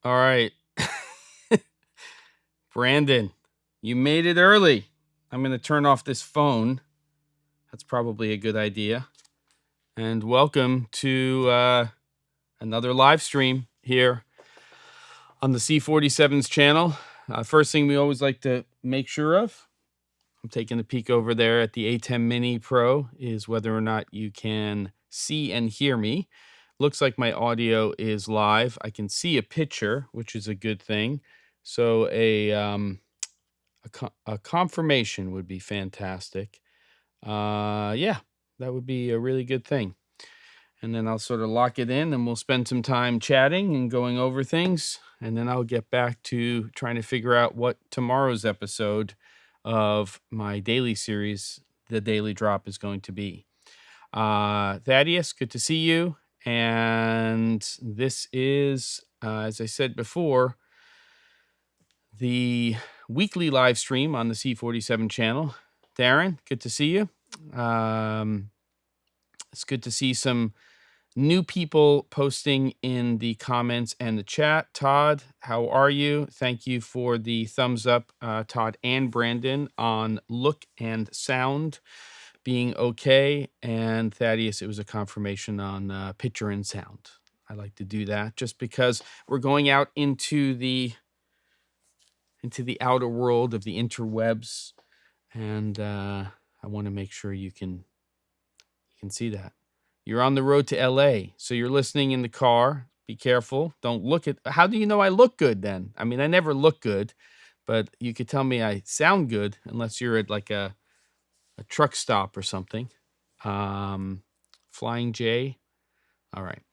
All right. Brandon, you made it early. I'm going to turn off this phone. That's probably a good idea. And welcome to another live stream here on the C47's channel. First thing we always like to make sure of, I'm taking a peek over there at the A10 Mini Pro, is whether or not you can see and hear me. Looks like my audio is live. I can see a picture, which is a good thing. So a confirmation would be fantastic. Yeah, that would be a really good thing. And then I'll sort of lock it in and we'll spend some time chatting and going over things. And then I'll get back to trying to figure out what tomorrow's episode of my daily series, The Daily Drop, is going to be. Thaddeus, good to see you. And this is, as I said before, the weekly live stream on the C47 channel. Darren, good to see you. It's good to see some new people posting in the comments and the chat. Todd, how are you? Thank you for the thumbs up, Todd and Brandon, on look and sound being okay. And Thaddeus, it was a confirmation on picture and sound. I like to do that just because we're going out into the outer world of the interwebs, and I want to make sure you can see that. You're on the road to LA, so you're listening in the car. Be careful. Don't look at... How do you know I look good then? I mean, I never look good, but you could tell me I sound good unless you're at like a truck stop or something. Flying J. All right.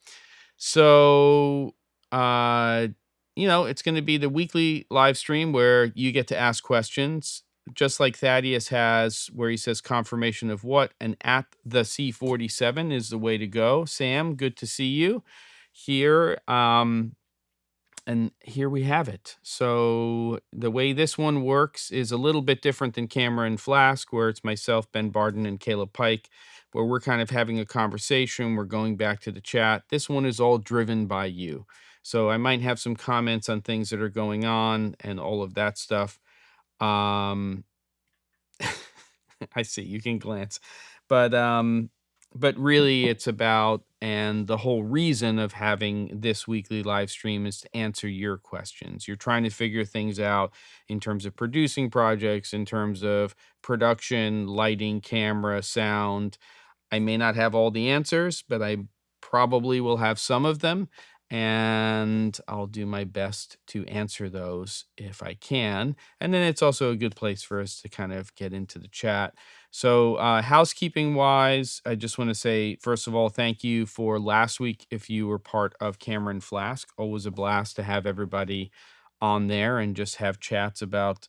So, it's going to be the weekly live stream where you get to ask questions, just like Thaddeus has, where he says confirmation of what, and at the C47 is the way to go. Sam, good to see you here. And here we have it. So the way this one works is a little bit different than Camera Flask, where it's myself, Ben Barden, and Caleb Pike, where we're kind of having a conversation. We're going back to the chat. This one is all driven by you. So I might have some comments on things that are going on and all of that stuff. I see, you can glance. But really it's about, and the whole reason of having this weekly live stream is to answer your questions. You're trying to figure things out in terms of producing projects, in terms of production, lighting, camera, sound. I may not have all the answers, but I probably will have some of them, and I'll do my best to answer those if I can. And then it's also a good place for us to kind of get into the chat. So housekeeping wise, I just want to say, first of all, thank you for last week if you were part of Camera Flask. Always a blast to have everybody on there and just have chats about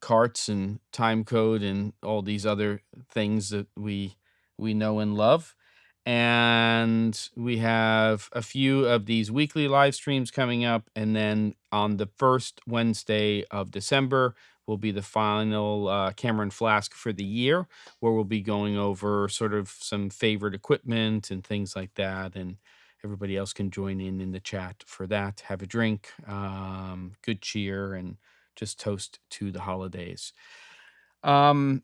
carts and time code and all these other things that we know and love. And we have a few of these weekly live streams coming up, and then on the first Wednesday of December will be the final Camera Flask for the year, where we'll be going over sort of some favorite equipment and things like that, and everybody else can join in the chat for that, have a drink, good cheer, and just toast to the holidays. The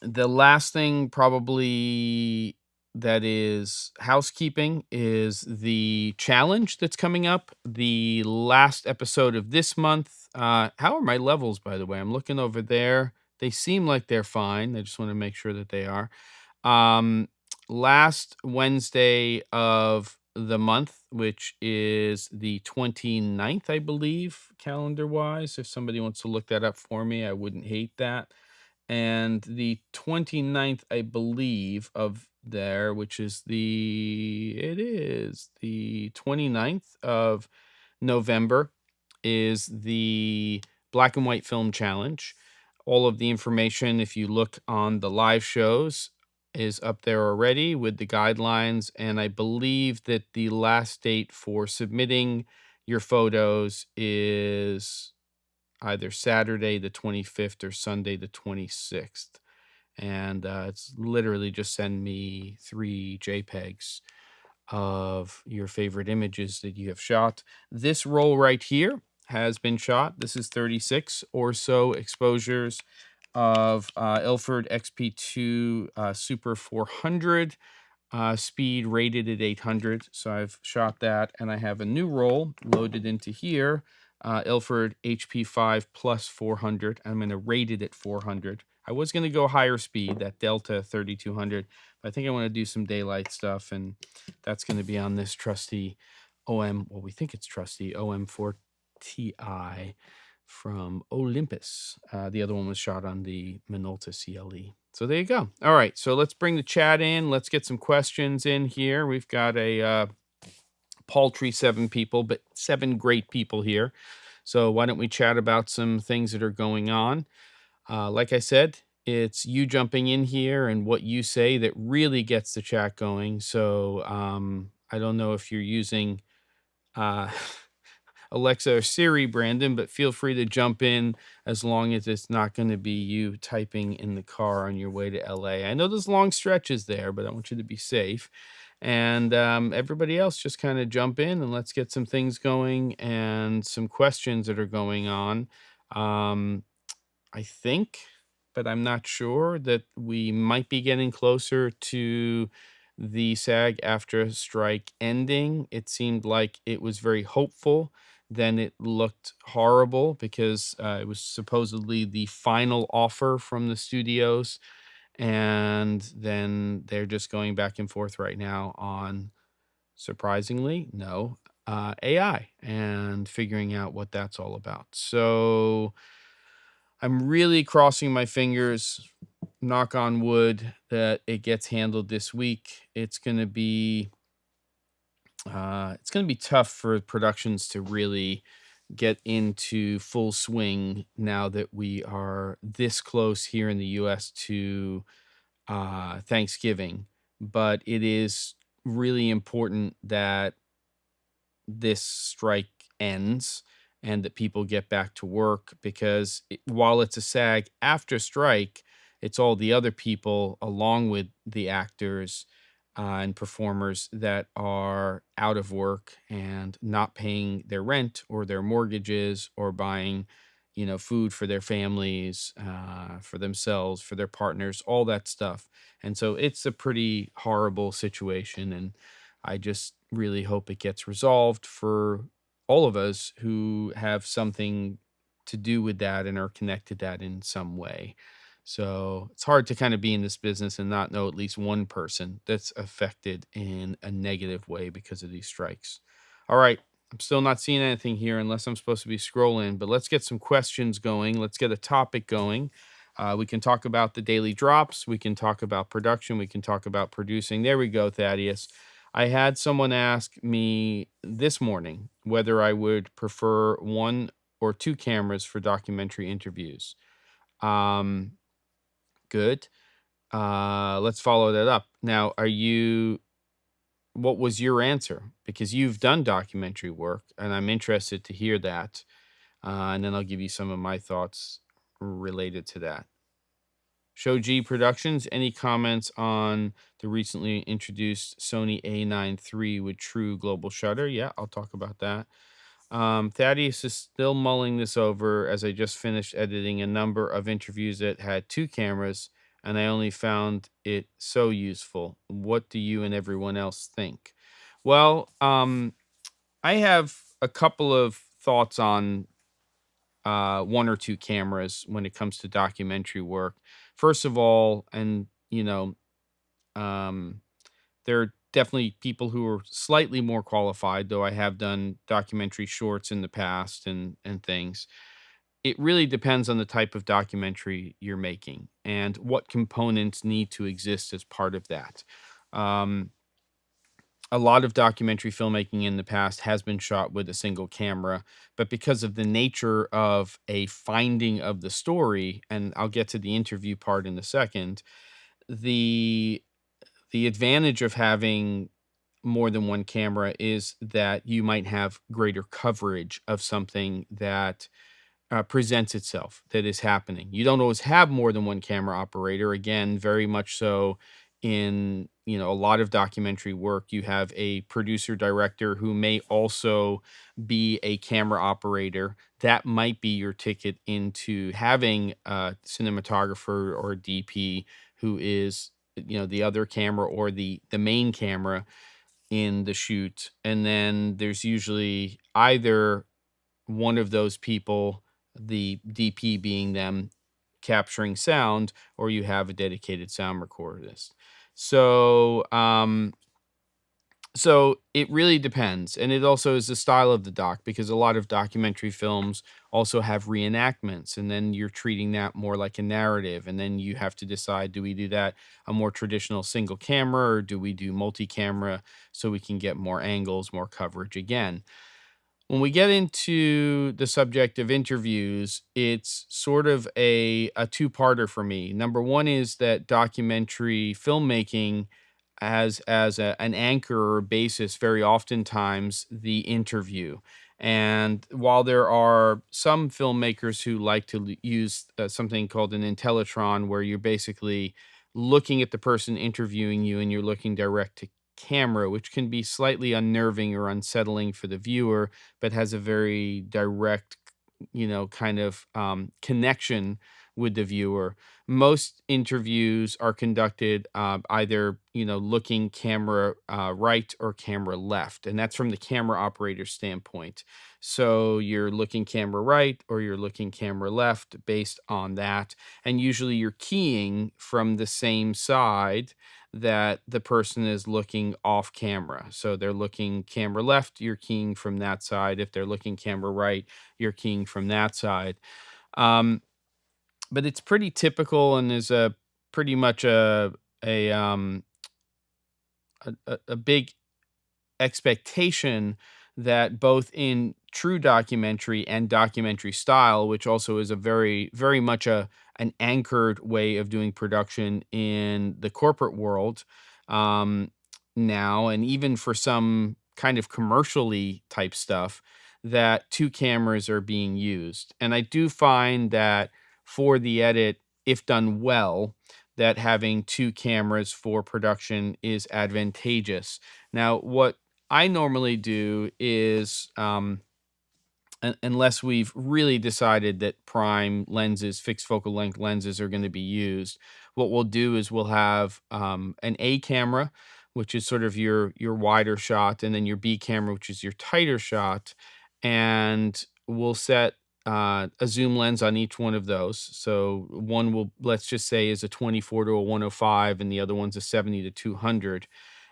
last thing probably that is housekeeping is the challenge that's coming up. The last episode of this month. How are my levels, by the way? I'm looking over there. They seem like they're fine. I just want to make sure that they are. Last Wednesday of the month, which is the 29th, I believe, calendar-wise. If somebody wants to look that up for me, I wouldn't hate that. And the 29th, I believe, of there, which is the 29th of November, is the Black and White Film Challenge. All of the information, if you look on the live shows, is up there already with the guidelines. And I believe that the last date for submitting your photos is either Saturday the 25th or Sunday the 26th. And it's literally just send me 3 JPEGs. of your favorite images that you have shot. This roll right here has been shot. This is 36 or so exposures of Ilford XP2 Super 400, speed rated at 800. So I've shot that, and I have a new roll loaded into here, Ilford HP5 plus 400. I'm going to rate it at 400. I was going to go higher speed, that Delta 3200, but I think I want to do some daylight stuff, and that's going to be on this trusty well, we think it's trusty OM4 Ti from Olympus. The other one was shot on the Minolta CLE. So there you go. All right, so let's bring the chat in. Let's get some questions in here. We've got a paltry 7 people, but 7 great people here. So why don't we chat about some things that are going on? Like I said, it's you jumping in here and what you say that really gets the chat going. So I don't know if you're using Alexa or Siri, Brandon, but feel free to jump in as long as it's not going to be you typing in the car on your way to LA. I know there's long stretches there, but I want you to be safe. And everybody else, just kind of jump in and let's get some things going and some questions that are going on. I think, but I'm not sure, that we might be getting closer to the SAG-AFTRA strike ending. It seemed like it was very hopeful. Then it looked horrible because it was supposedly the final offer from the studios. And then they're just going back and forth right now on, surprisingly, no, AI and figuring out what that's all about. So I'm really crossing my fingers, knock on wood, that it gets handled this week. It's going to be tough for productions to really get into full swing now that we are this close here in the US to Thanksgiving. But it is really important that this strike ends and that people get back to work, because while it's a SAG after strike, it's all the other people along with the actors and performers that are out of work and not paying their rent or their mortgages or buying, food for their families, for themselves, for their partners, all that stuff. And so it's a pretty horrible situation. And I just really hope it gets resolved for all of us who have something to do with that and are connected to that in some way. So it's hard to kind of be in this business and not know at least one person that's affected in a negative way because of these strikes. All right. I'm still not seeing anything here unless I'm supposed to be scrolling, but let's get some questions going. Let's get a topic going. We can talk about the daily drops. We can talk about production. We can talk about producing. There we go, Thaddeus. I had someone ask me this morning whether I would prefer 1 or 2 cameras for documentary interviews. Good. Let's follow that up. Now, what was your answer? Because you've done documentary work, and I'm interested to hear that. And then I'll give you some of my thoughts related to that. Shoji Productions, any comments on the recently introduced Sony A9 III with true global shutter? Yeah, I'll talk about that. Thaddeus is still mulling this over as I just finished editing a number of interviews that had 2 cameras, and I only found it so useful. What do you and everyone else think? Well, I have a couple of thoughts on 1 or 2 cameras when it comes to documentary work. First of all, and there are definitely people who are slightly more qualified, though I have done documentary shorts in the past and things. It really depends on the type of documentary you're making and what components need to exist as part of that. Um, a lot of documentary filmmaking in the past has been shot with a single camera, but because of the nature of a finding of the story, and I'll get to the interview part in a second, the advantage of having more than one camera is that you might have greater coverage of something that presents itself, that is happening. You don't always have more than one camera operator. Again, very much so in, a lot of documentary work, you have a producer director who may also be a camera operator. That might be your ticket into having a cinematographer or a DP who is, the other camera or the main camera in the shoot. And then there's usually either one of those people, the DP being them, capturing sound, or you have a dedicated sound recordist. So, so it really depends, and it also is the style of the doc, because a lot of documentary films also have reenactments, and then you're treating that more like a narrative, and then you have to decide, do we do that a more traditional single camera, or do we do multi-camera so we can get more angles, more coverage again? When we get into the subject of interviews, it's sort of a two-parter for me. Number one is that documentary filmmaking as an anchor or basis, very oftentimes the interview. And while there are some filmmakers who like to use something called an intellitron, where you're basically looking at the person interviewing you and you're looking direct to camera, which can be slightly unnerving or unsettling for the viewer, but has a very direct, kind of connection with the viewer. Most interviews are conducted either, looking camera right or camera left, and that's from the camera operator standpoint. So you're looking camera right or you're looking camera left based on that. And usually you're keying from the same side that the person is looking off camera. So they're looking camera left, you're keying from that side. If they're looking camera right, you're keying from that side. Um, but it's pretty typical and is a pretty much a um a big expectation that both in true documentary and documentary style, which also is a very much an anchored way of doing production in the corporate world, um, now, and even for some kind of commercially type stuff, that two cameras are being used. And I do find that for the edit, if done well, that having two cameras for production is advantageous. Now, what I normally do is, unless we've really decided that prime lenses, fixed focal length lenses, are going to be used, what we'll do is we'll have an A camera, which is sort of your wider shot, and then your B camera, which is your tighter shot, and we'll set a zoom lens on each one of those. So one will, let's just say, is a 24 to a 105, and the other one's a 70 to 200.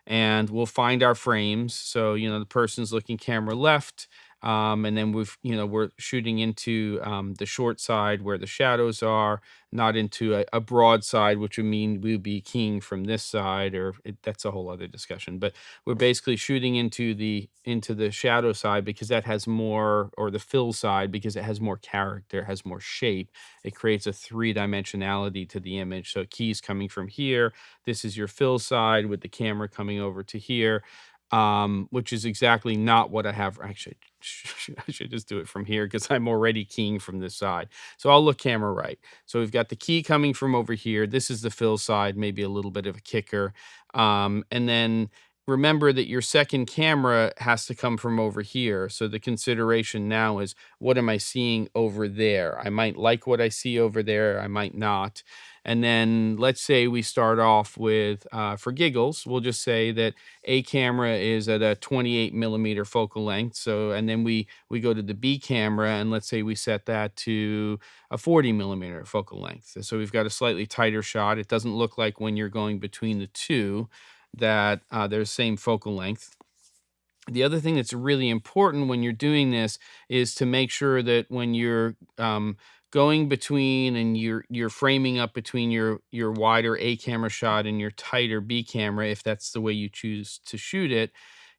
And we'll find our frames. So, the person's looking camera left, and then we're shooting into the short side where the shadows are, not into a broad side, which would mean we'd be keying from this side, or that's a whole other discussion. But we're basically shooting into the shadow side because that has more, or the fill side because it has more character, has more shape. It creates a three-dimensionality to the image. So keys coming from here. This is your fill side with the camera coming over to here, which is exactly not what I have. Actually, I should just do it from here because I'm already keying from this side. So I'll look camera right. So we've got the key coming from over here. This is the fill side, maybe a little bit of a kicker. And then remember that your second camera has to come from over here. So the consideration now is, what am I seeing over there? I might like what I see over there. I might not. And then let's say we start off with, for giggles, we'll just say that a camera is at a 28 millimeter focal length. So, and then we go to the B camera, and let's say we set that to a 40 millimeter focal length. So we've got a slightly tighter shot. It doesn't look like when you're going between the two that they're the same focal length. The other thing that's really important when you're doing this is to make sure that when you're going between, and you're framing up between your wider A camera shot and your tighter B camera, if that's the way you choose to shoot it,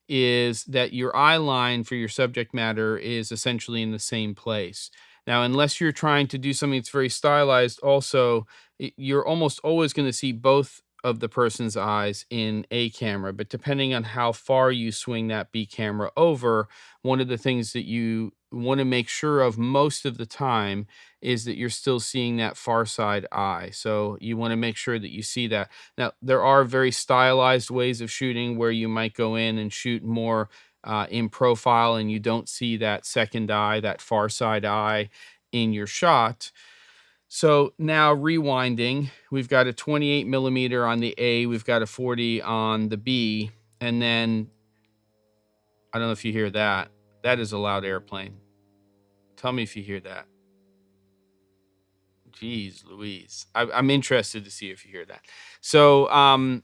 is that your eye line for your subject matter is essentially in the same place. Now, unless you're trying to do something that's very stylized, also, you're almost always going to see both of the person's eyes in A camera, but depending on how far you swing that B camera over, one of the things that you want to make sure of most of the time is that you're still seeing that far side eye. So you want to make sure that you see that. Now, there are very stylized ways of shooting where you might go in and shoot more in profile and you don't see that second eye, that far side eye in your shot. So now rewinding, we've got a 28 millimeter on the A, we've got a 40 on the B, and then I don't know if you hear that. That is a loud airplane. Tell me if you hear that. Jeez Louise. I'm interested to see if you hear that. So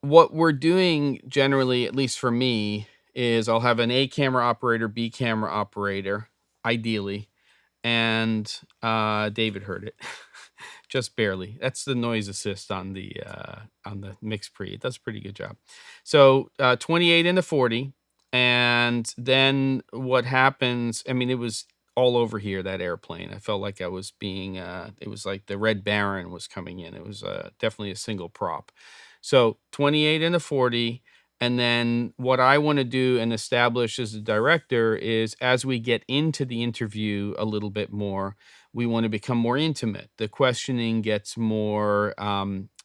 what we're doing generally, at least for me, is I'll have an A camera operator, B camera operator, ideally, and David heard it. Just barely. That's the noise assist on the mix pre. It does a pretty good job. So 28 and a 40, and then what happens? I mean, it was all over here, that airplane. I felt like I was being. It was like the Red Baron was coming in. It was definitely a single prop. So 28 and a 40. And then what I want to do and establish as a director is, as we get into the interview a little bit more, we want to become more intimate. The questioning gets more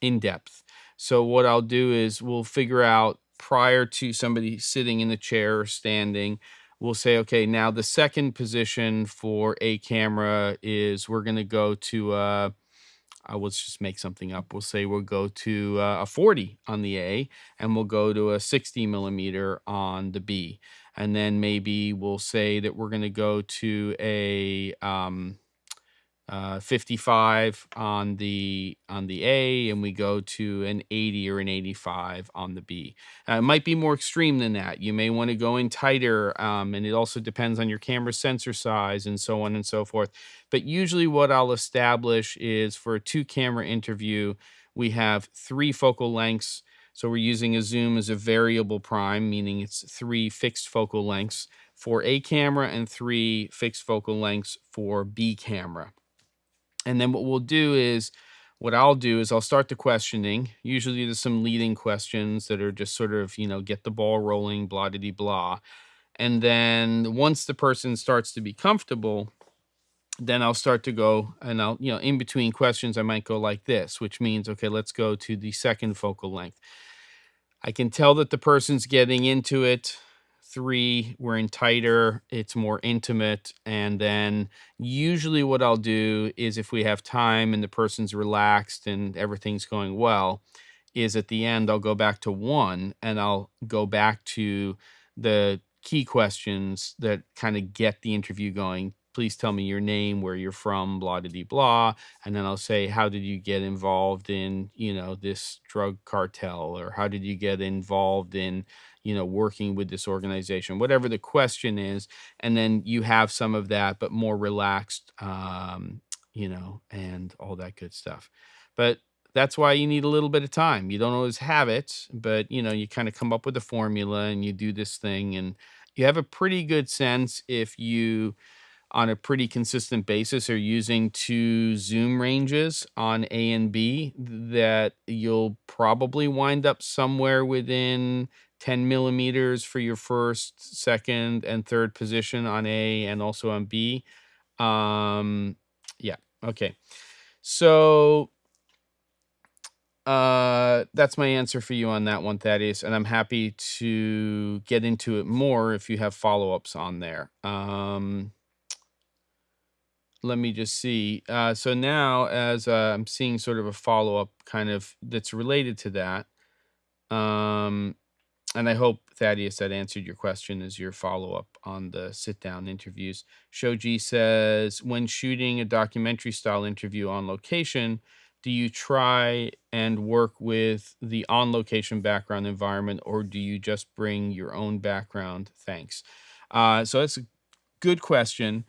in depth. So what I'll do is we'll figure out, prior to somebody sitting in the chair or standing, we'll say, okay, now the second position for a camera is we're going to go to let's just make something up. We'll say we'll go to a 40 on the A, and we'll go to a 60 millimeter on the B. And then maybe we'll say that we're going to go to a 55 on the A, and we go to an 80 or an 85 on the B. It might be more extreme than that. You may want to go in tighter, and it also depends on your camera sensor size and so on and so forth. But usually what I'll establish is, for a 2-camera interview, we have 3 focal lengths. So we're using a zoom as a variable prime, meaning it's 3 fixed focal lengths for A camera and 3 fixed focal lengths for B camera. And then what I'll do is I'll start the questioning. Usually there's some leading questions that are just sort of, get the ball rolling, blah, de blah. And then once the person starts to be comfortable, then I'll start to go, and I'll, in between questions, I might go like this, which means, okay, let's go to the second focal length. I can tell that the person's getting into it. 3, we're in tighter, it's more intimate. And then usually what I'll do is, if we have time and the person's relaxed and everything's going well, is at the end, I'll go back to 1 and I'll go back to the key questions that kind of get the interview going. Please tell me your name, where you're from, blah, de blah. And then I'll say, how did you get involved in, this drug cartel? Or how did you get involved in, working with this organization? Whatever the question is. And then you have some of that, but more relaxed, and all that good stuff. But that's why you need a little bit of time. You don't always have it, but, you kind of come up with a formula and you do this thing, and you have a pretty good sense, if you, on a pretty consistent basis, are using 2 zoom ranges on A and B, that you'll probably wind up somewhere within 10 millimeters for your first, second, and third position on A and also on B. Yeah. Okay. So that's my answer for you on that one, Thaddeus, and I'm happy to get into it more if you have follow-ups on there. Let me just see. So now, as I'm seeing sort of a follow-up kind of that's related to that, and I hope, Thaddeus, that answered your question as your follow-up on the sit-down interviews. Shoji says, when shooting a documentary-style interview on location, do you try and work with the on-location background environment, or do you just bring your own background? Thanks. So that's a good question.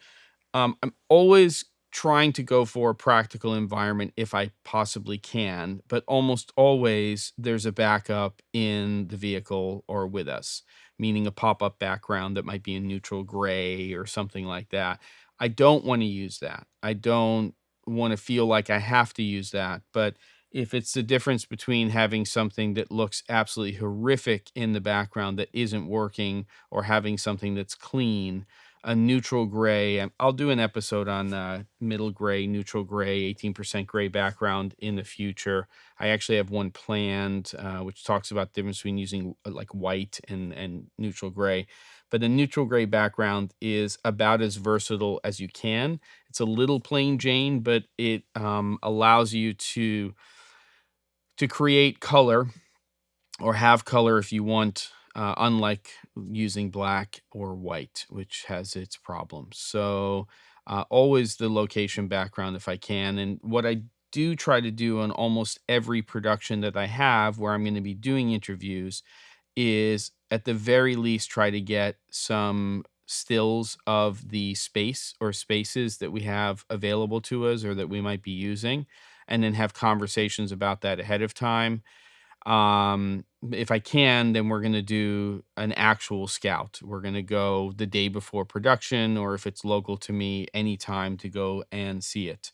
I'm always trying to go for a practical environment if I possibly can, but almost always there's a backup in the vehicle or with us, meaning a pop-up background that might be in neutral gray or something like that. I don't want to use that. I don't want to feel like I have to use that, but if it's the difference between having something that looks absolutely horrific in the background that isn't working, or having something that's clean, a neutral gray. I'll do an episode on middle gray, neutral gray, 18% gray background in the future. I actually have one planned, which talks about the difference between using like white and neutral gray. But the neutral gray background is about as versatile as you can. It's a little plain Jane, but it allows you to create color, or have color if you want, unlike using black or white, which has its problems. So always the location background if I can. And what I do try to do on almost every production that I have where I'm going to be doing interviews is, at the very least, try to get some stills of the space or spaces that we have available to us or that we might be using, and then have conversations about that ahead of time. If I can, then we're going to do an actual scout. We're going to go the day before production, or if it's local to me, anytime to go and see it.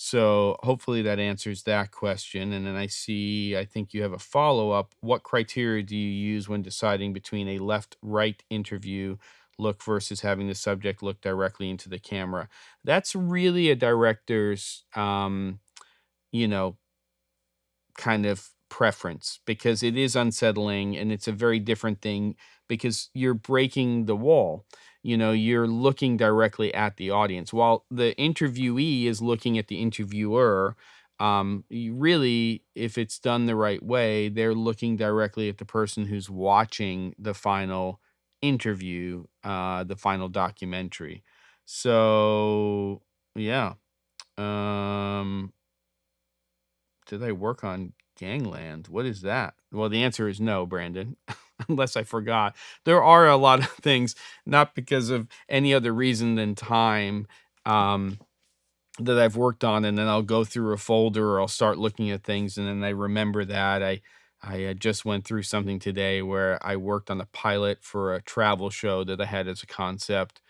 So hopefully that answers that question. And then I think you have a follow-up. What criteria do you use when deciding between a left-right interview look versus having the subject look directly into the camera? That's really a director's, you know, kind of preference, because it is unsettling and it's a very different thing, because you're breaking the wall. You're looking directly at the audience while the interviewee is looking at the interviewer. You really, if it's done the right way, they're looking directly at the person who's watching the final interview, the final documentary. So yeah. um did I work on Gangland? What is that? Well, the answer is no, Brandon, unless I forgot. There are a lot of things, not because of any other reason than time, um, that I've worked on, and then I'll go through a folder, or I'll start looking at things, and then I remember that. I just went through something today where I worked on a pilot for a travel show that I had as a concept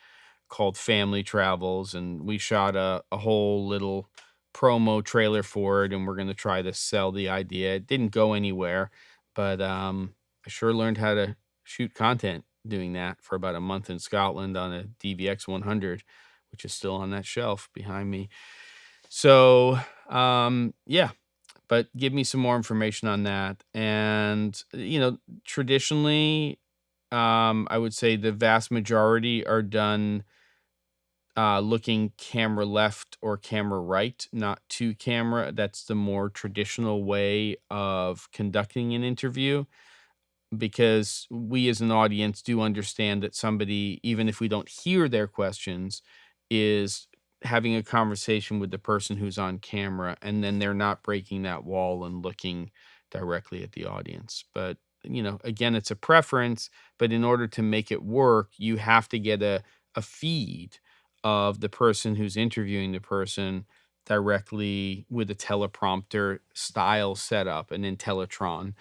called Family Travels, and we shot a whole little promo trailer for it, and we're going to try to sell the idea. It didn't go anywhere, but I sure learned how to shoot content doing that for about a month in Scotland on a DVX 100, which is still on that shelf behind me. So yeah, but give me some more information on that. And traditionally, I would say the vast majority are done looking camera left or camera right, not to camera. That's the more traditional way of conducting an interview, because we as an audience do understand that somebody, even if we don't hear their questions, is having a conversation with the person who's on camera, and then they're not breaking that wall and looking directly at the audience. But again, it's a preference, but in order to make it work, you have to get a feed of the person who's interviewing the person directly with a teleprompter style setup, an Intellitron,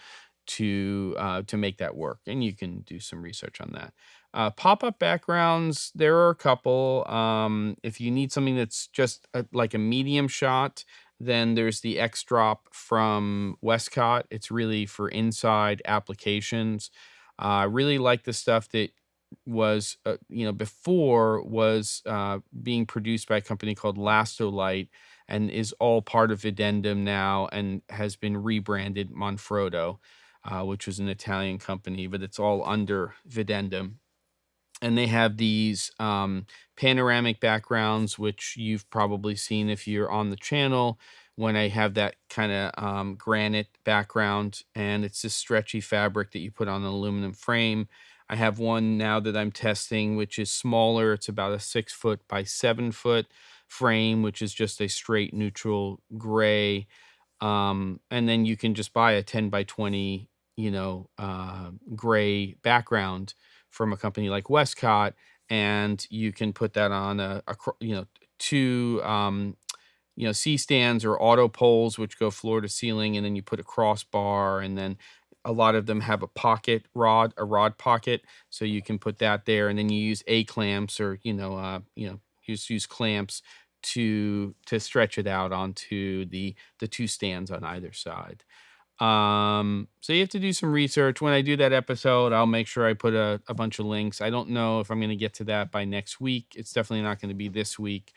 to make that work. And you can do some research on that. Pop-up backgrounds, there are a couple. If you need something that's just like a medium shot, then there's the X-Drop from Westcott. It's really for inside applications. I really like the stuff that was before was being produced by a company called Lastolite, and is all part of Videndum now, and has been rebranded Manfrotto, which was an Italian company, but it's all under Videndum. And they have these panoramic backgrounds, which you've probably seen if you're on the channel, when I have that kind of granite background, and it's this stretchy fabric that you put on an aluminum frame. I have one now that I'm testing, which is smaller. It's about a 6-foot by 7-foot frame, which is just a straight neutral gray. And then you can just buy a 10 by 20, gray background from a company like Westcott, and you can put that on two C-stands or auto poles, which go floor to ceiling, and then you put a crossbar, and then a lot of them have a rod pocket, so you can put that there, and then you use A clamps, or use clamps to stretch it out onto the two stands on either side. So you have to do some research. When I do that episode, I'll make sure I put a bunch of links. I don't know if I'm going to get to that by next week. It's definitely not going to be this week.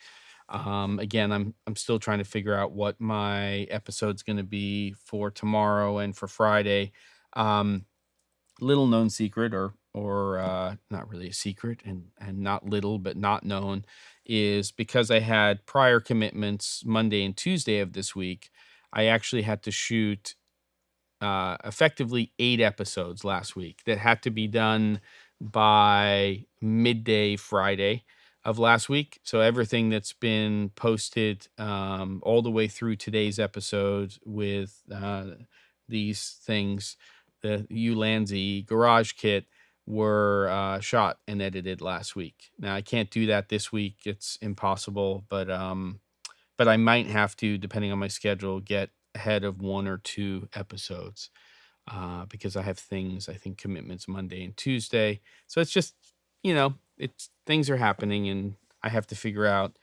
Again, I'm still trying to figure out what my episode's going to be for tomorrow and for Friday. Little known secret, or not really a secret, and not little, but not known, is because I had prior commitments Monday and Tuesday of this week. I actually had to shoot effectively 8 episodes last week that had to be done by midday Friday of last week. So everything that's been posted all the way through today's episode with these things, the Ulanzi garage kit, were shot and edited last week. Now I can't do that this week. It's impossible, but I might have to, depending on my schedule, get ahead of 1 or 2 episodes because I have things, I think commitments Monday and Tuesday. So it's just, it's things are happening and I have to figure out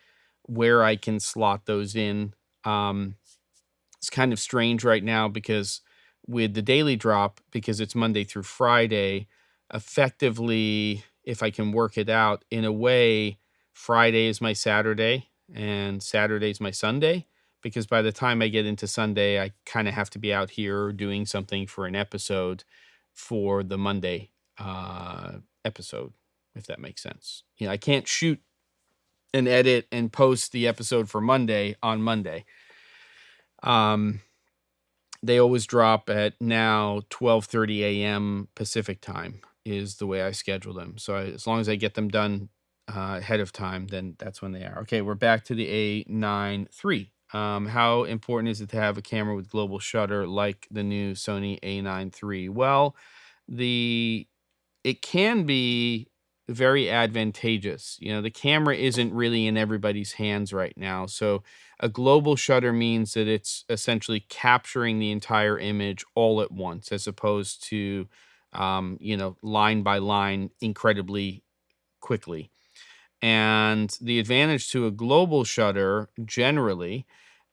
where I can slot those in. It's kind of strange right now because with the daily drop, because it's Monday through Friday, effectively, if I can work it out in a way, Friday is my Saturday and Saturday is my Sunday, because by the time I get into Sunday, I kind of have to be out here doing something for an episode for the Monday episode, if that makes sense. I can't shoot and edit and post the episode for Monday on Monday. They always drop at now 12:30 a.m. Pacific time is the way I schedule them. So as long as I get them done ahead of time, then that's when they are. Okay, we're back to the A9 III. How important is it to have a camera with global shutter like the new Sony A9 III? Well, it can be very advantageous. The camera isn't really in everybody's hands right now. So a global shutter means that it's essentially capturing the entire image all at once, as opposed to, line by line incredibly quickly. And the advantage to a global shutter generally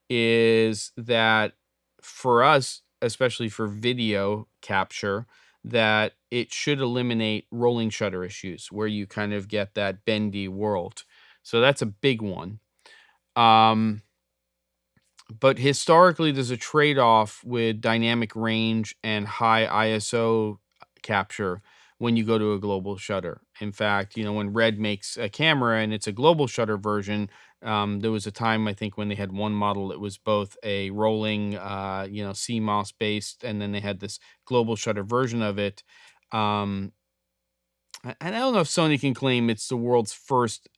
is that for us, especially for video capture, that it should eliminate rolling shutter issues where you kind of get that bendy world. So that's a big one. But historically, there's a trade-off with dynamic range and high ISO capture when you go to a global shutter. In fact, when Red makes a camera and it's a global shutter version, there was a time, I think, when they had one model that was both a rolling, CMOS based, and then they had this global shutter version of it. And I don't know if Sony can claim it's the world's first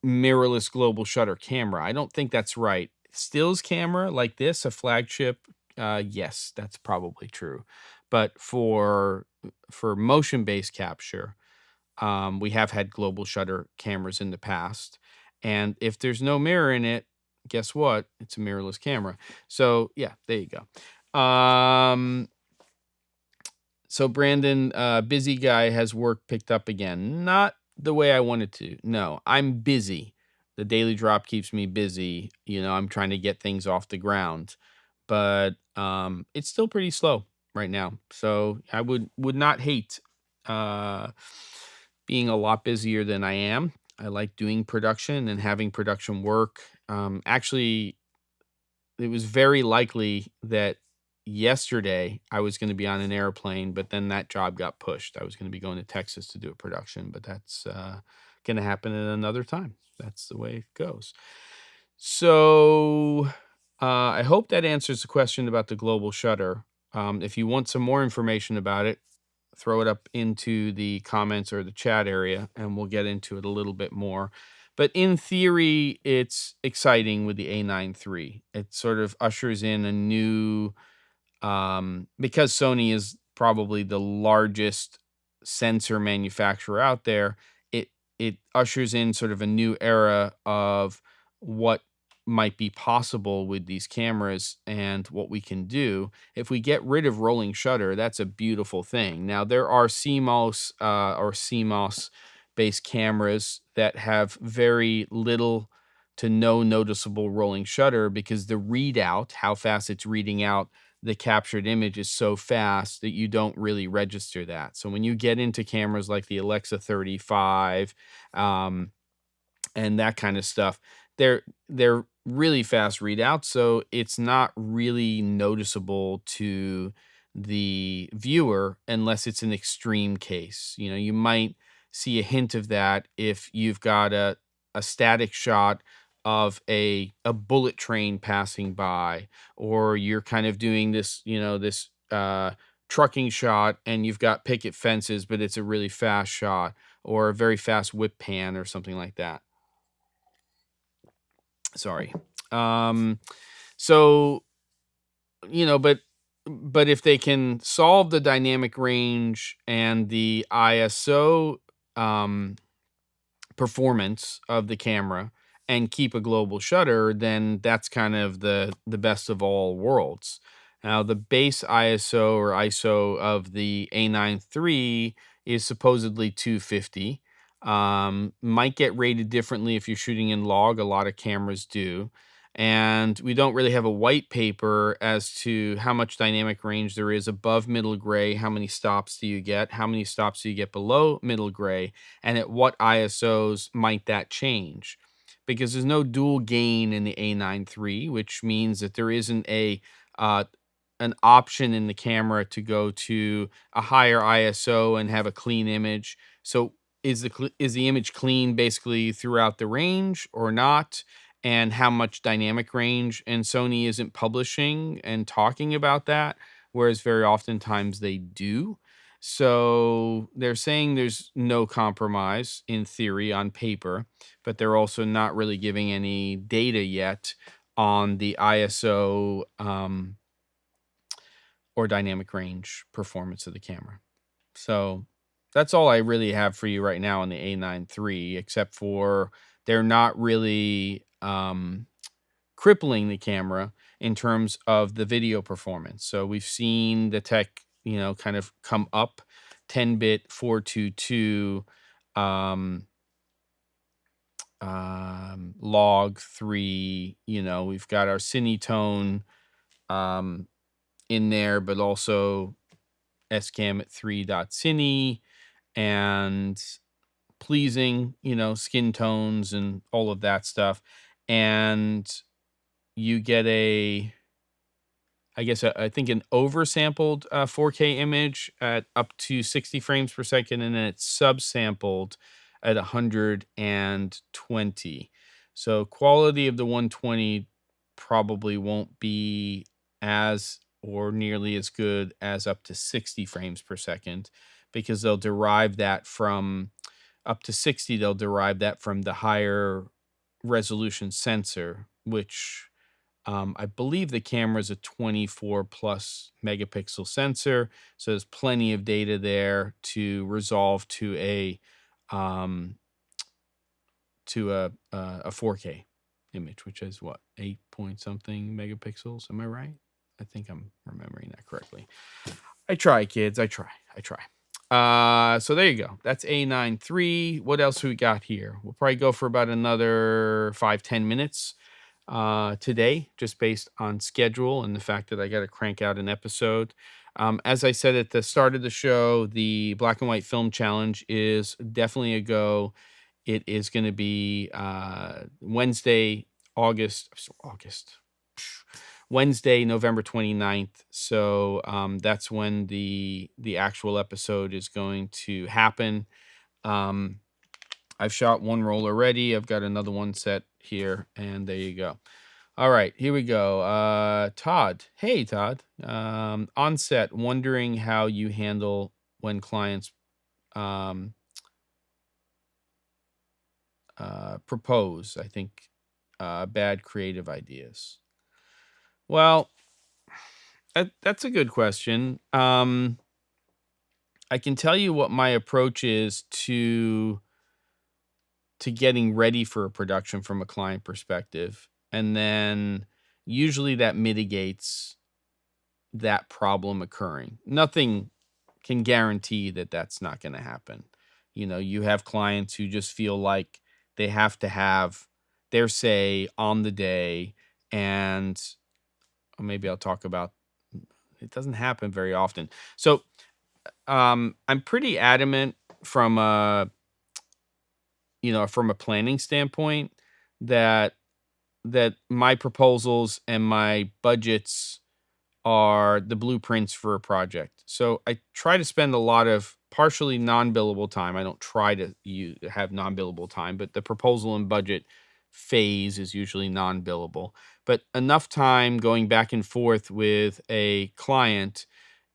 mirrorless global shutter camera. I don't think that's right. Stills camera like this, a flagship, yes, that's probably true. But for motion-based capture, we have had global shutter cameras in the past. And if there's no mirror in it, guess what? It's a mirrorless camera. So, yeah, there you go. So Brandon, busy guy, has work picked up again. Not the way I wanted to. No, I'm busy. The daily drop keeps me busy. I'm trying to get things off the ground. But it's still pretty slow right now. So I would not hate being a lot busier than I am. I like doing production and having production work. Actually, it was very likely that yesterday I was going to be on an airplane, but then that job got pushed. I was going to be going to Texas to do a production, but that's going to happen at another time. That's the way it goes. So I hope that answers the question about the global shutter. If you want some more information about it, throw it up into the comments or the chat area, and we'll get into it a little bit more. But in theory, it's exciting with the A9 III. It sort of ushers in a new, because Sony is probably the largest sensor manufacturer out there, it ushers in sort of a new era of what might be possible with these cameras and what we can do. If we get rid of rolling shutter, that's a beautiful thing. Now, there are CMOS or CMOS based cameras that have very little to no noticeable rolling shutter, because the readout, how fast it's reading out the captured image, is so fast that you don't really register that. So when you get into cameras like the Alexa 35, and that kind of stuff, they're really fast readouts, so it's not really noticeable to the viewer unless it's an extreme case. You might see a hint of that if you've got a static shot of a bullet train passing by, or you're kind of doing this trucking shot, and you've got picket fences, but it's a really fast shot, or a very fast whip pan or something like that. Sorry. So, but if they can solve the dynamic range and the ISO performance of the camera and keep a global shutter, then that's kind of the best of all worlds. Now, the base ISO of the A9 III is supposedly 250. Might get rated differently if you're shooting in log. A lot of cameras do. And we don't really have a white paper as to how much dynamic range there is above middle gray. How many stops do you get? How many stops do you get below middle gray? And at what ISOs might that change? Because there's no dual gain in the A9 III, which means that there isn't an option in the camera to go to a higher ISO and have a clean image. So is the image clean basically throughout the range or not? And how much dynamic range? And Sony isn't publishing and talking about that, whereas very oftentimes they do. So they're saying there's no compromise in theory on paper, but they're also not really giving any data yet on the ISO or dynamic range performance of the camera. So that's all I really have for you right now on the A9 III, except for they're not really crippling the camera in terms of the video performance. So we've seen the tech, kind of come up 10-bit 422 log 3. We've got our Cinetone in there, but also SCAM at 3.cine and pleasing, skin tones and all of that stuff. And you get I think an oversampled 4K image at up to 60 frames per second, and then it's subsampled at 120. So quality of the 120 probably won't be as or nearly as good as up to 60 frames per second, because they'll derive that from up to 60. They'll derive that from the higher resolution sensor, which I believe the camera is a 24 plus megapixel sensor. So there's plenty of data there to resolve to a 4K image, which is what, 8 point something megapixels. Am I right? I think I'm remembering that correctly. I try, kids. I try. So there you go. That's A9 III. What else we got here? We'll probably go for about another 5-10 minutes today, just based on schedule and the fact that I got to crank out an episode. As I said at the start of the show, the Black and White Film Challenge is definitely a go. It is going to be Wednesday, November 29th. So that's when the actual episode is going to happen. I've shot one roll already. I've got another one set here, and there you go. All right, here we go. Todd. Hey, Todd. On set, wondering how you handle when clients propose, I think, bad creative ideas. Well, that's a good question. I can tell you what my approach is to getting ready for a production from a client perspective. And then usually that mitigates that problem occurring. Nothing can guarantee that that's not going to happen. You have clients who just feel like they have to have their say on the day. And maybe I'll talk about, it doesn't happen very often. So I'm pretty adamant from from a planning standpoint that my proposals and my budgets are the blueprints for a project. So I try to spend a lot of partially non-billable time. I don't try to have non-billable time, but the proposal and budget phase is usually non-billable. But enough time going back and forth with a client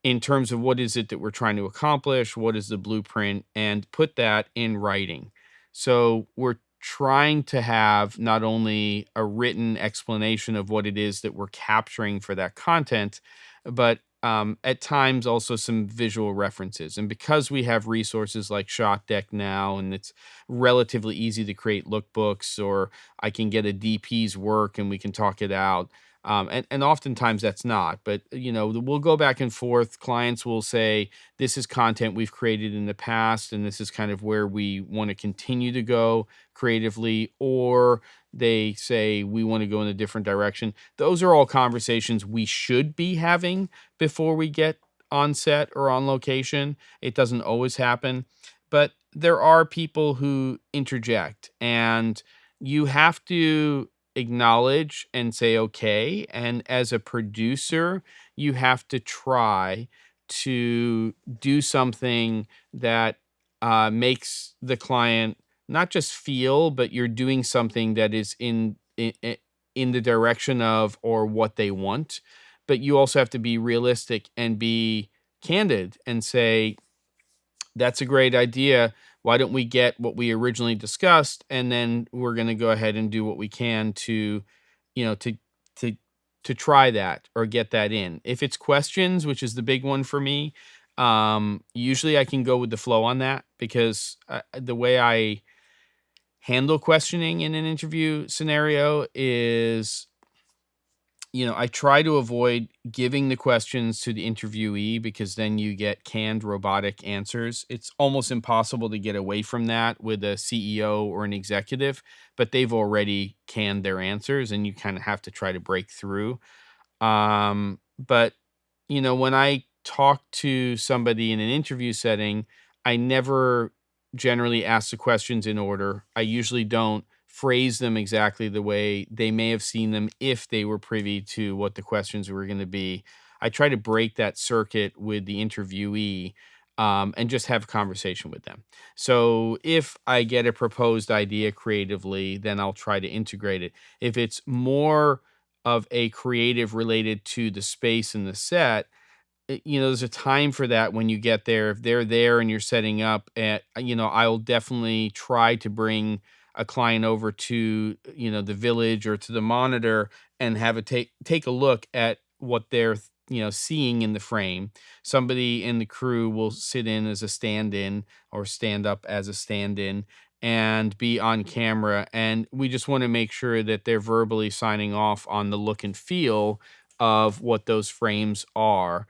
in terms of what is it that we're trying to accomplish, what is the blueprint, and put that in writing. So we're trying to have not only a written explanation of what it is that we're capturing for that content, but at times also some visual references. And because we have resources like Shot Deck now, and it's relatively easy to create lookbooks, or I can get a DP's work and we can talk it out. And oftentimes that's not, but we'll go back and forth. Clients will say, this is content we've created in the past, and this is kind of where we want to continue to go creatively, or they say we want to go in a different direction. Those are all conversations we should be having before we get on set or on location. It doesn't always happen, but there are people who interject, and you have to acknowledge and say okay. And as a producer, you have to try to do something that makes the client not just feel, but you're doing something that is in the direction of or what they want. But you also have to be realistic and be candid and say, that's a great idea. Why don't we get what we originally discussed, and then we're going to go ahead and do what we can to, to try that or get that in. If it's questions, which is the big one for me, usually I can go with the flow on that, because the way I handle questioning in an interview scenario is, I try to avoid giving the questions to the interviewee, because then you get canned robotic answers. It's almost impossible to get away from that with a CEO or an executive, but they've already canned their answers and you kind of have to try to break through. But when I talk to somebody in an interview setting, I never generally ask the questions in order. I usually don't phrase them exactly the way they may have seen them if they were privy to what the questions were going to be. I try to break that circuit with the interviewee, and just have a conversation with them. So if I get a proposed idea creatively, then I'll try to integrate it. If it's more of a creative related to the space and the set, there's a time for that when you get there. If they're there and you're setting up, at, I'll definitely try to bring a client over to, the village or to the monitor and have a take a look at what they're, seeing in the frame. Somebody in the crew will sit in as a stand-in or stand up as a stand-in and be on camera. And we just want to make sure that they're verbally signing off on the look and feel of what those frames are.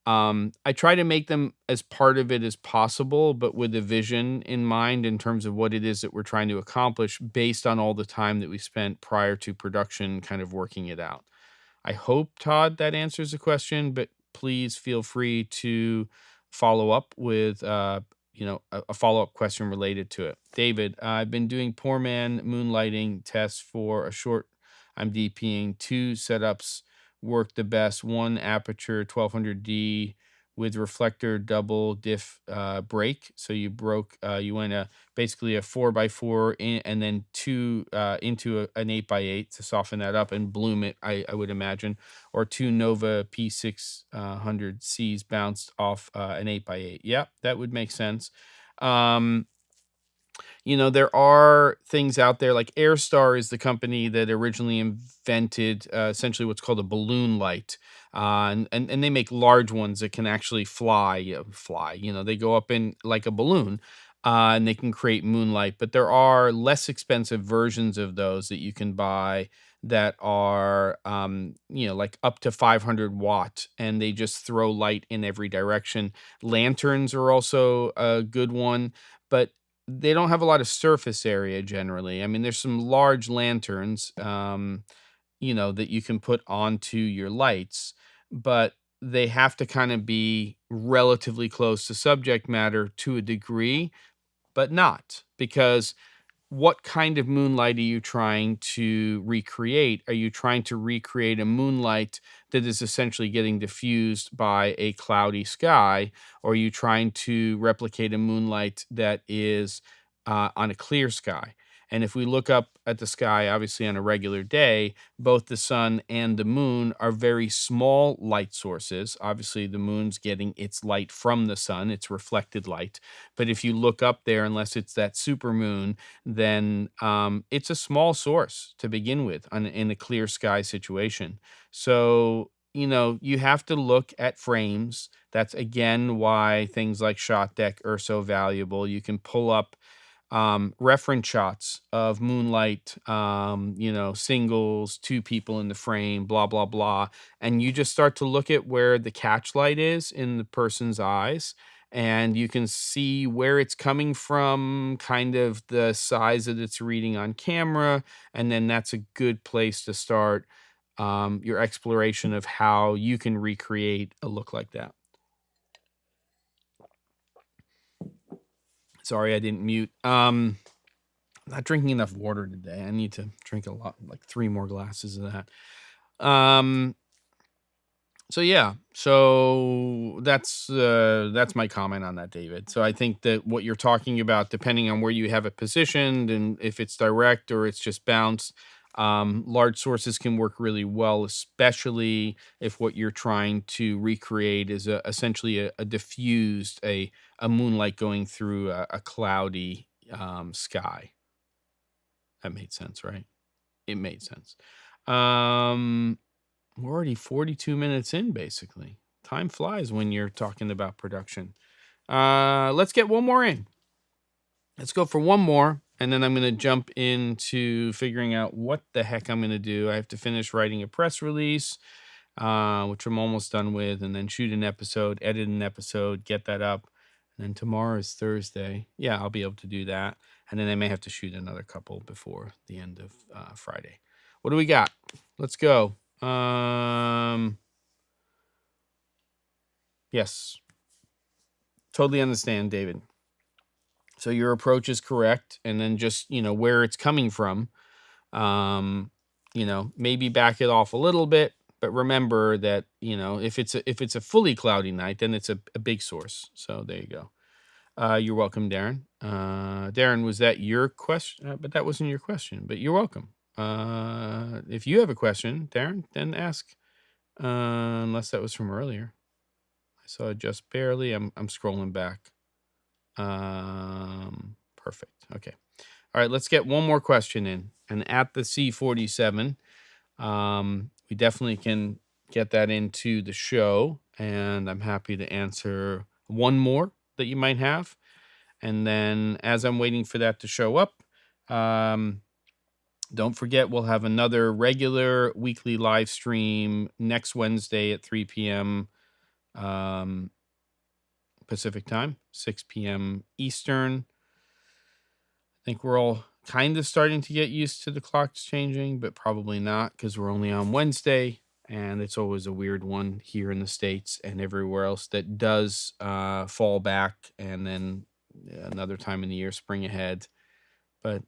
I try to make them as part of it as possible, but with a vision in mind in terms of what it is that we're trying to accomplish based on all the time that we spent prior to production kind of working it out. I hope, Todd, that answers the question, but please feel free to follow up with a follow-up question related to it. David, I've been doing poor man moonlighting tests for a short. I'm DPing 2 setups work the best. One aperture 1200D with reflector double diff break. So you went basically a 4x4 and then two into an 8x8 to soften that up and bloom it, I would imagine, or 2 Nova P600Cs bounced off an 8x8. Yeah, that would make sense. There are things out there like Airstar is the company that originally invented essentially what's called a balloon light. And they make large ones that can actually fly. They go up in like a balloon, and they can create moonlight. But there are less expensive versions of those that you can buy that are, like up to 500 watt, and they just throw light in every direction. Lanterns are also a good one, but they don't have a lot of surface area generally. I mean, there's some large lanterns, that you can put onto your lights, but they have to kind of be relatively close to subject matter to a degree, but not, because what kind of moonlight are you trying to recreate? Are you trying to recreate a moonlight that is essentially getting diffused by a cloudy sky? Or are you trying to replicate a moonlight that is on a clear sky? And if we look up at the sky, obviously on a regular day, both the sun and the moon are very small light sources. Obviously, the moon's getting its light from the sun, its reflected light. But if you look up there, unless it's that super moon, then it's a small source to begin with in a clear sky situation. So, you have to look at frames. That's again why things like Shot Deck are so valuable. You can pull up reference shots of moonlight, singles, two people in the frame, blah, blah, blah. And you just start to look at where the catch light is in the person's eyes, and you can see where it's coming from, kind of the size that it's reading on camera. And then that's a good place to start your exploration of how you can recreate a look like that. Sorry, I didn't mute. Not drinking enough water today. I need to drink a lot, like 3 more glasses of that. So yeah, so that's my comment on that, David. So I think that what you're talking about, depending on where you have it positioned and if it's direct or it's just bounced, large sources can work really well, especially if what you're trying to recreate is essentially a diffused, a moonlight going through a cloudy sky. That made sense, right? It made sense. We're already 42 minutes in, basically. Time flies when you're talking about production. Let's get one more in. Let's go for one more, and then I'm going to jump into figuring out what the heck I'm going to do. I have to finish writing a press release, which I'm almost done with, and then shoot an episode, edit an episode, get that up. And then tomorrow is Thursday. Yeah, I'll be able to do that. And then I may have to shoot another couple before the end of Friday. What do we got? Let's go. Yes. Totally understand, David. So your approach is correct. And then just, where it's coming from, maybe back it off a little bit. But remember that, if it's a fully cloudy night, then it's a big source. So there you go. You're welcome, Darren. Darren, was that your question? But that wasn't your question, but you're welcome. If you have a question, Darren, then ask. Unless that was from earlier. I saw it just barely. I'm scrolling back. Perfect. Okay. All right, let's get one more question in. And at the theC47, we definitely can get that into the show, and I'm happy to answer one more that you might have. And then as I'm waiting for that to show up, don't forget, we'll have another regular weekly live stream next Wednesday at 3 p.m. Pacific time, 6 p.m. Eastern. I think we're all kind of starting to get used to the clocks changing, but probably not, because we're only on Wednesday, and it's always a weird one here in the States and everywhere else that does fall back, and then another time in the year, spring ahead. But,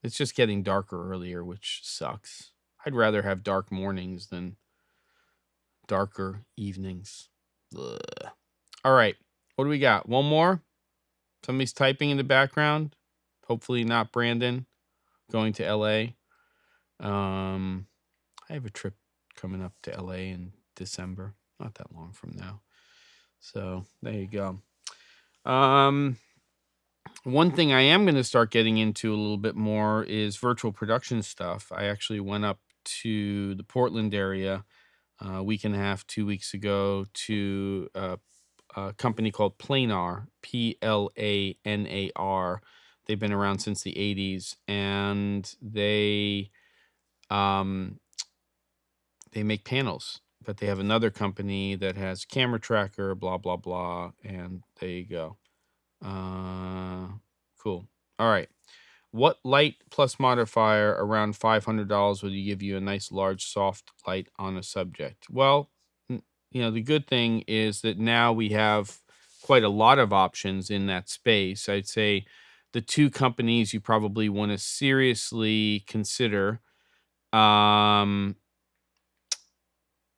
it's just getting darker earlier, which sucks. I'd rather have dark mornings than darker evenings. Ugh. All right. What do we got? One more? Somebody's typing in the background. Hopefully not Brandon. Going to LA. I have a trip coming up to LA in December. Not that long from now. So there you go. One thing I am going to start getting into a little bit more is virtual production stuff. I actually went up to the Portland area a week and a half, 2 weeks ago, to a company called Planar, Planar. They've been around since the 80s, and they make panels. But they have another company that has camera tracker, blah, blah, blah, and there you go. Cool. All right. What light plus modifier around $500 would give you a nice large soft light on a subject? Well, the good thing is that now we have quite a lot of options in that space. I'd say the two companies you probably want to seriously consider um,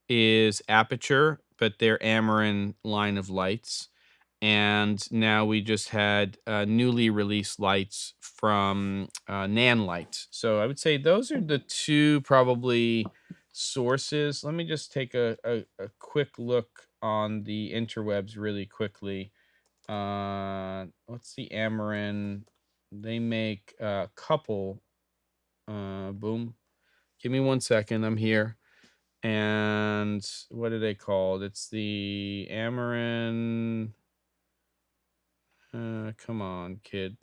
is Aperture, but their Amaran line of lights. And now we just had newly released lights from Nanlite. So I would say those are the two probably sources. Let me just take a quick look on the interwebs really quickly. What's the Amaran? They make a couple. Boom. Give me 1 second. I'm here. And what are they called? It's the Amaran. Come on, kid.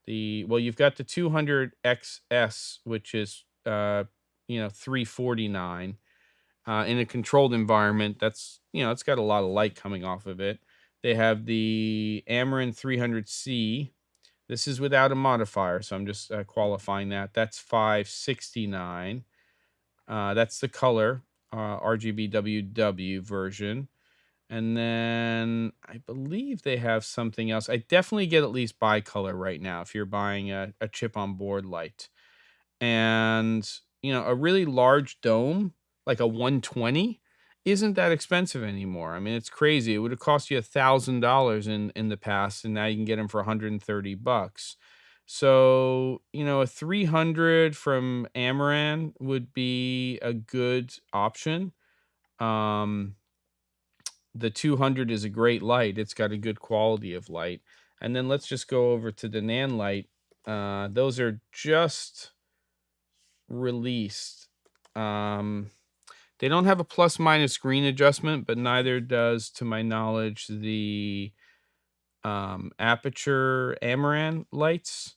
You've got the 200 XS, which is $349. In a controlled environment, that's it's got a lot of light coming off of it. They have the Amaran 300 C. This is without a modifier, so I'm just qualifying that. That's $569. That's the color RGBWW version. And then I believe they have something else. I definitely get at least bicolor right now if you're buying a chip on board light. And, a really large dome, like a 120, isn't that expensive anymore. I mean, it's crazy. It would have cost you $1,000 in the past, and now you can get them for $130. So, a 300 from Amaran would be a good option. The 200 is a great light. It's got a good quality of light. And then let's just go over to the Nanlite. Those are just released. They don't have a plus minus screen adjustment, but neither does, to my knowledge, the Aperture Amaran lights.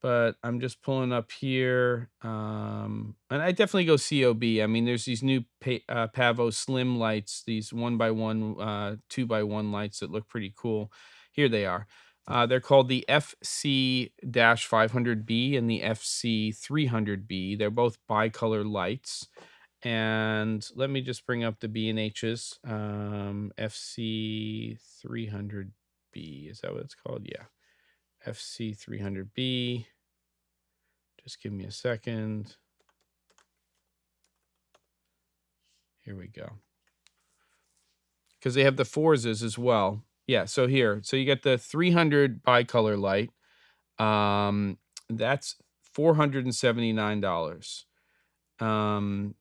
But I'm just pulling up here. And I definitely go COB. I mean, there's these new Pavo Slim lights, these 1x1, 2x1 lights that look pretty cool. Here they are. They're called the FC-500B and the FC300B. They're both bicolor lights. And let me just bring up the B&Hs. FC300B, is that what it's called? Yeah. FC300B. Just give me a second. Here we go. Because they have the Forzas as well. Yeah, so here. So you get the 300 bicolor light. That's $479.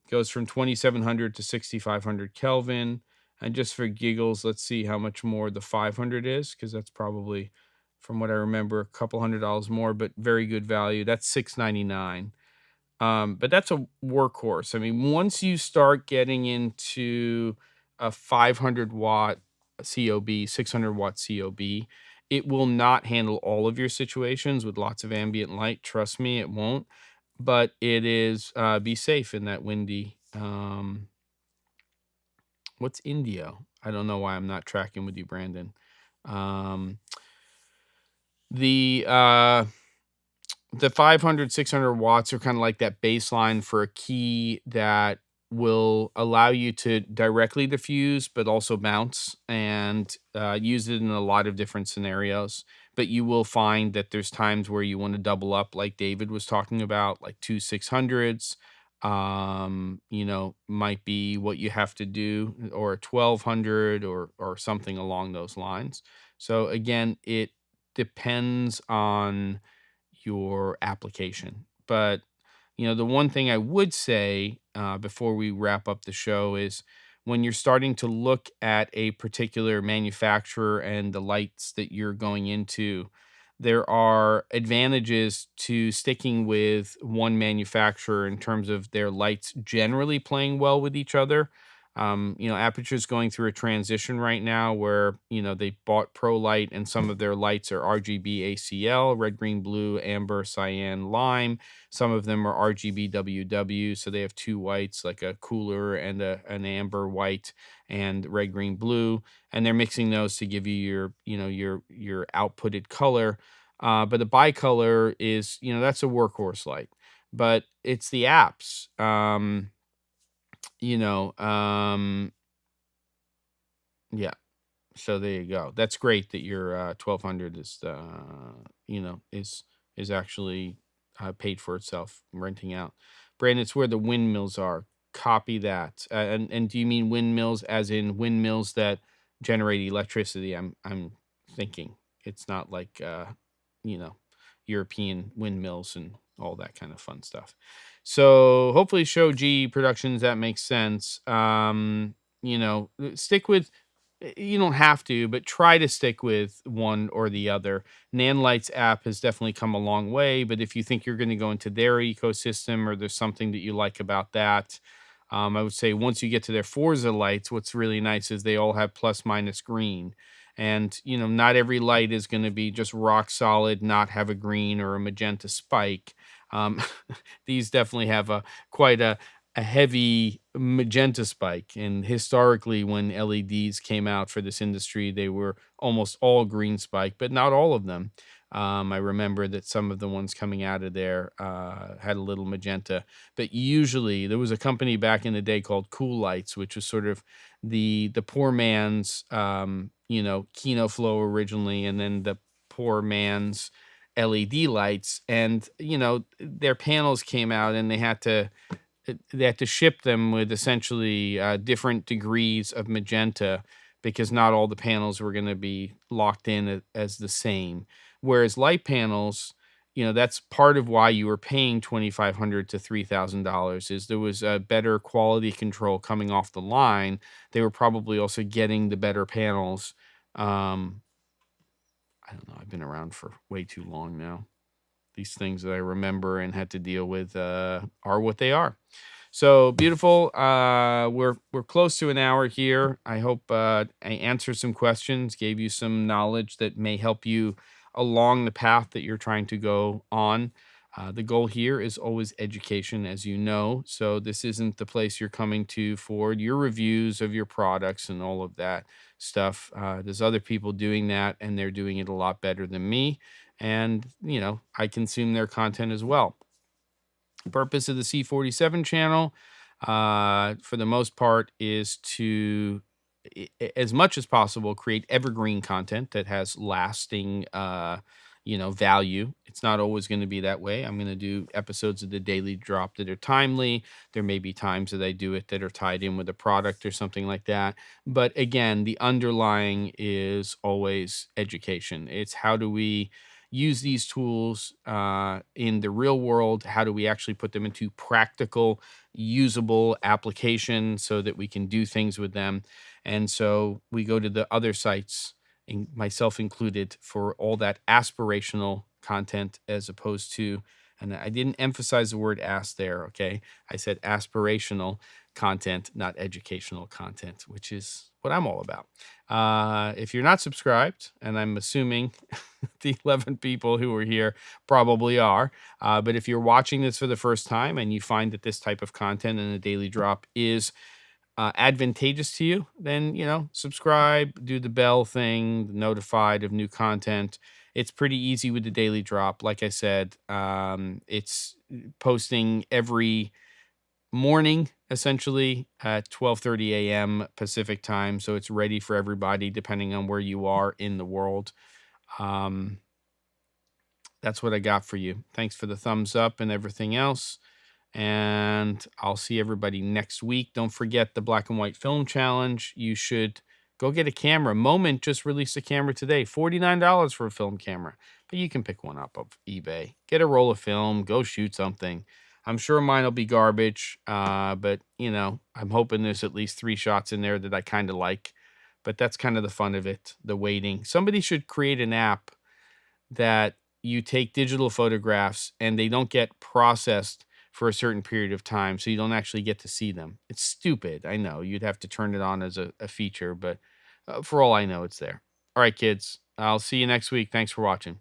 Goes from 2700 to 6500 Kelvin. And just for giggles, let's see how much more the 500 is, because that's probably, from what I remember, a couple $100 more, but very good value. That's $699. But that's a workhorse. I mean, once you start getting into a 500 watt COB, 600 watt COB, it will not handle all of your situations with lots of ambient light. Trust me, it won't. But it is be safe in that windy. What's Indio? I don't know why I'm not tracking with you, Brandon. The 500, 600 watts are kind of like that baseline for a key that will allow you to directly diffuse, but also bounce and use it in a lot of different scenarios. But you will find that there's times where you want to double up, like David was talking about, like two 600s. Might be what you have to do, or a 1200 or something along those lines. So again, it depends on your application. But the one thing I would say before we wrap up the show is, when you're starting to look at a particular manufacturer and the lights that you're going into, there are advantages to sticking with one manufacturer in terms of their lights generally playing well with each other. Aperture's going through a transition right now where, they bought ProLight and some of their lights are RGB ACL, red, green, blue, amber, cyan, lime. Some of them are RGB WW, so they have two whites, like a cooler and an amber white. and red, green, blue, and they're mixing those to give you your, your outputted color. But the bicolor is, that's a workhorse light. But it's the apps. You know, yeah. So there you go. That's great that your 1200 is is actually paid for itself renting out. Brandon, it's where the windmills are. Copy that. And do you mean windmills as in windmills that generate electricity? I'm thinking it's not like you know European windmills and all that kind of fun stuff. So hopefully, show G Productions, that makes sense. Stick with, you don't have to, but try to stick with one or the other. Nanlite's app has definitely come a long way, but if you think you're going to go into their ecosystem or there's something that you like about that, I would say once you get to their Forza lights, what's really nice is they all have plus minus green. And, not every light is going to be just rock solid, not have a green or a magenta spike. Um, these definitely have quite a heavy magenta spike. And historically, when LEDs came out for this industry, they were almost all green spike, but not all of them. I remember that some of the ones coming out of there had a little magenta, but usually there was a company back in the day called Cool Lights, which was sort of the poor man's Kino Flow originally, and then the poor man's LED lights. And their panels came out, and they had to ship them with essentially different degrees of magenta, because not all the panels were going to be locked in as the same. Whereas light panels, that's part of why you were paying $2,500 to $3,000, is there was a better quality control coming off the line. They were probably also getting the better panels. I don't know. I've been around for way too long now. These things that I remember and had to deal with are what they are. So beautiful. We're close to an hour here. I hope I answered some questions, gave you some knowledge that may help you along the path that you're trying to go on. The goal here is always education, as you know. So this isn't the place you're coming to for your reviews of your products and all of that stuff. There's other people doing that, and they're doing it a lot better than me. And, I consume their content as well. The purpose of the C47 channel, for the most part, is to, as much as possible, create evergreen content that has lasting, value. It's not always going to be that way. I'm going to do episodes of the Daily Drop that are timely. There may be times that I do it that are tied in with a product or something like that. But again, the underlying is always education. It's how do we use these tools in the real world? How do we actually put them into practical, usable application so that we can do things with them? And so we go to the other sites, myself included, for all that aspirational content, as opposed to, and I didn't emphasize the word ass there, okay? I said aspirational content, not educational content, which is what I'm all about. If you're not subscribed, and I'm assuming the 11 people who are here probably are, but if you're watching this for the first time and you find that this type of content in a daily drop is advantageous to you, then, subscribe, do the bell thing, notified of new content. It's pretty easy with the daily drop. Like I said, it's posting every morning, essentially at 12:30 a.m. Pacific time. So it's ready for everybody, depending on where you are in the world. That's what I got for you. Thanks for the thumbs up and everything else. And I'll see everybody next week. Don't forget the Black and White Film Challenge. You should go get a camera. Moment just released a camera today. $49 for a film camera. But you can pick one up of eBay. Get a roll of film. Go shoot something. I'm sure mine will be garbage. But, I'm hoping there's at least 3 shots in there that I kind of like. But that's kind of the fun of it, the waiting. Somebody should create an app that you take digital photographs and they don't get processed for a certain period of time, so you don't actually get to see them. It's stupid, I know. You'd have to turn it on as a feature, but for all I know, it's there. All right, kids. I'll see you next week. Thanks for watching.